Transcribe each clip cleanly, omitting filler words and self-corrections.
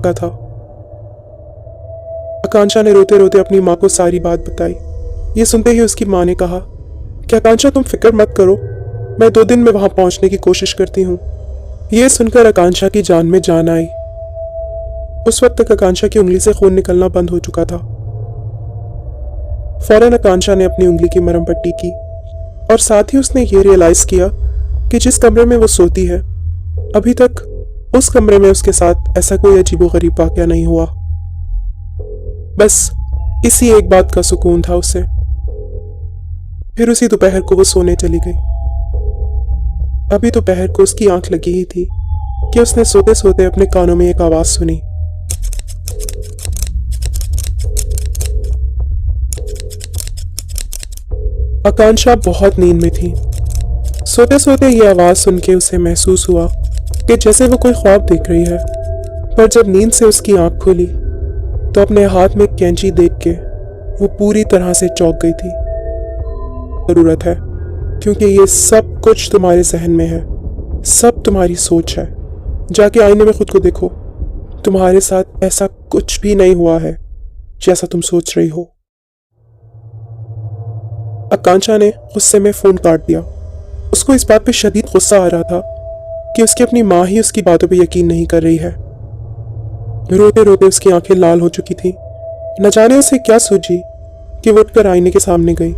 चुका था। आकांक्षा ने रोते रोते अपनी माँ को सारी बात बताई। ये सुनते ही उसकी माँ ने कहा कि आकांक्षा तुम फिक्र मत करो, मैं 2 दिन में वहां पहुंचने की कोशिश करती हूँ। यह सुनकर आकांक्षा की जान में जान आई। उस वक्त तक आकांक्षा की उंगली से खून निकलना बंद हो चुका था। फौरन आकांक्षा ने अपनी उंगली की मरहम पट्टी की और साथ ही उसने ये रियलाइज किया कि जिस कमरे में वो सोती है अभी तक उस कमरे में उसके साथ ऐसा कोई अजीबोगरीब वाकया नहीं हुआ। बस इसी एक बात का सुकून था उसे। फिर उसी दोपहर को वो सोने चली गई। अभी दोपहर को उसकी आंख लगी ही थी कि उसने सोते सोते अपने कानों में एक आवाज सुनी। आकांक्षा बहुत नींद में थी। सोते सोते ये आवाज सुन के उसे महसूस हुआ कि जैसे वो कोई ख्वाब देख रही है। पर जब नींद से उसकी आंख खुली तो अपने हाथ में कैंची देख के वो पूरी तरह से चौंक गई थी। जरूरत है क्योंकि ये सब कुछ तुम्हारे जहन में है, सब तुम्हारी सोच है। जाके आईने में खुद को देखो, तुम्हारे साथ ऐसा कुछ भी नहीं हुआ है जैसा तुम सोच रही हो। आकांक्षा ने गुस्से में फोन काट दिया। उसको इस बात पे शदीद गुस्सा आ रहा था कि उसकी अपनी माँ ही उसकी बातों पे यकीन नहीं कर रही है। रोते रोते उसकी आंखें लाल हो चुकी थी। न जाने उसे क्या सूझी कि वो उठकर आईने के सामने गई।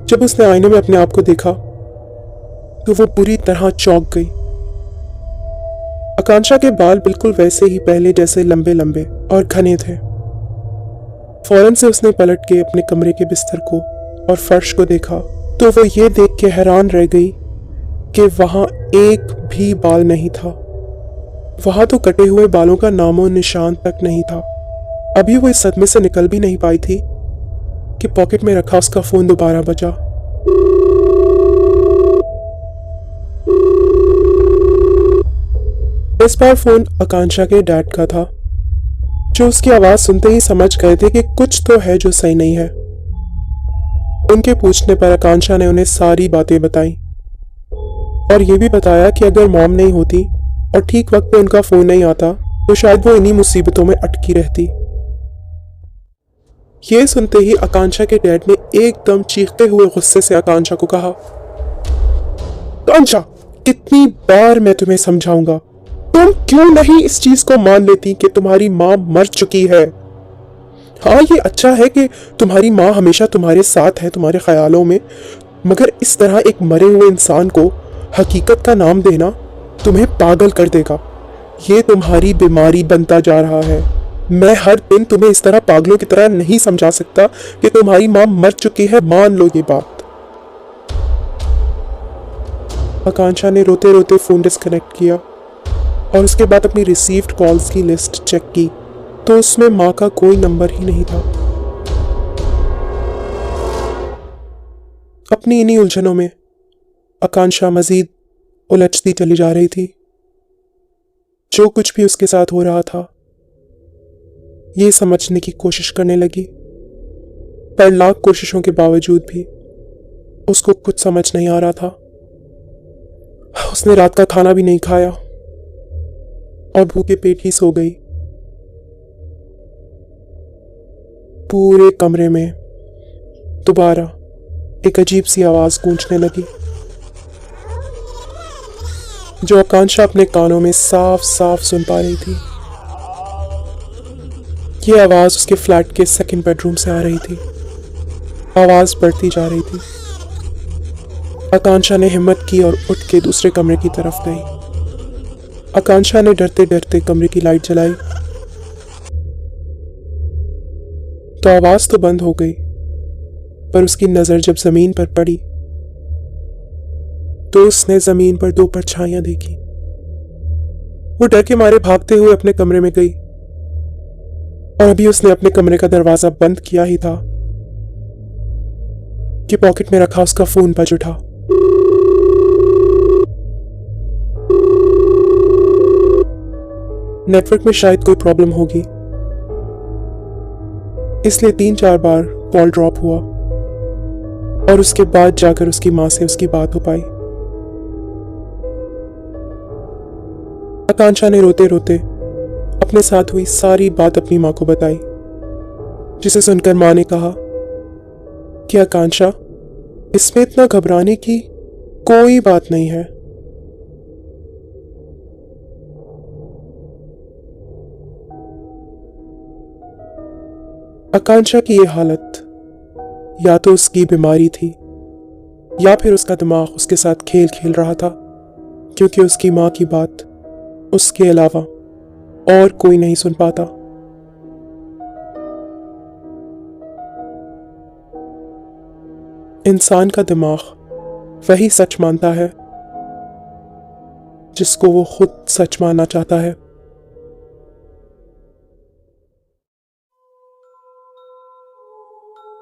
जब उसने आईने में अपने आप को देखा तो वो पूरी तरह चौंक गई। आकांक्षा के बाल बिल्कुल वैसे ही पहले जैसे लंबे लंबे और घने थे। फौरन से उसने पलट के अपने कमरे के बिस्तर को और फर्श को देखा तो वो ये देख के हैरान रह गई कि वहां एक भी बाल नहीं था। वहां तो कटे हुए बालों का नामो निशान तक नहीं था। अभी वो इस सदमे से निकल भी नहीं पाई थी कि पॉकेट में रखा उसका फोन दोबारा बजा। इस बार फोन आकांक्षा के डैड का था, जो उसकी आवाज सुनते ही समझ गए थे कि कुछ तो है जो सही नहीं है। उनके पूछने पर आकांक्षा ने उन्हें सारी बातें बताई और ये भी बताया कि अगर मॉम नहीं होती और ठीक वक्त पे उनका फोन नहीं आता तो शायद वो इन्हीं मुसीबतों में अटकी रहती। ये सुनते ही आकांक्षा के डैड ने एकदम चीखते हुए गुस्से से आकांक्षा को कहा, आकांक्षा, कितनी बार मैं तुम्हें समझाऊंगा, तुम क्यों नहीं इस चीज को मान लेती कि तुम्हारी माँ मर चुकी है। हाँ, ये अच्छा है कि तुम्हारी माँ हमेशा तुम्हारे साथ है, तुम्हारे ख्यालों में, मगर इस तरह एक मरे हुए इंसान को हकीकत का नाम देना तुम्हें पागल कर देगा। ये तुम्हारी बीमारी बनता जा रहा है। मैं हर दिन तुम्हें इस तरह पागलों की तरह नहीं समझा सकता कि तुम्हारी माँ मर चुकी है, मान लो ये बात। आकांक्षा ने रोते रोते फोन डिस्कनेक्ट किया और उसके बाद अपनी रिसीव्ड कॉल्स की लिस्ट चेक की तो उसमें माँ का कोई नंबर ही नहीं था। अपनी इन्हीं उलझनों में आकांक्षा मजीद उलझती चली जा रही थी। जो कुछ भी उसके साथ हो रहा था ये समझने की कोशिश करने लगी, पर लाख कोशिशों के बावजूद भी उसको कुछ समझ नहीं आ रहा था। उसने रात का खाना भी नहीं खाया और भूखे पेट ही सो गई। पूरे कमरे में दोबारा एक अजीब सी आवाज गूंजने लगी, जो आकांक्षा अपने कानों में साफ साफ सुन पा रही थी। यह आवाज उसके फ्लैट के सेकंड बेडरूम से आ रही थी। आवाज बढ़ती जा रही थी। आकांक्षा ने हिम्मत की और उठ के दूसरे कमरे की तरफ गई। आकांक्षा ने डरते डरते कमरे की लाइट जलाई तो आवाज तो बंद हो गई, पर उसकी नजर जब जमीन पर पड़ी तो उसने जमीन पर 2 परछाइयां देखी। वो डर के मारे भागते हुए अपने कमरे में गई और अभी उसने अपने कमरे का दरवाजा बंद किया ही था कि पॉकेट में रखा उसका फोन बज उठा। नेटवर्क में शायद कोई प्रॉब्लम होगी, इसलिए 3-4 बार कॉल ड्रॉप हुआ और उसके बाद जाकर उसकी मां से उसकी बात हो पाई। आकांक्षा ने रोते रोते अपने साथ हुई सारी बात अपनी मां को बताई, जिसे सुनकर मां ने कहा कि आकांक्षा, इसमें इतना घबराने की कोई बात नहीं है। आकांक्षा की यह हालत या तो उसकी बीमारी थी या फिर उसका दिमाग उसके साथ खेल खेल रहा था, क्योंकि उसकी मां की बात उसके अलावा और कोई नहीं सुन पाता। इंसान का दिमाग वही सच मानता है जिसको वो खुद सच मानना चाहता है।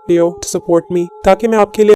Leo to support me ताकि मैं आपके लिए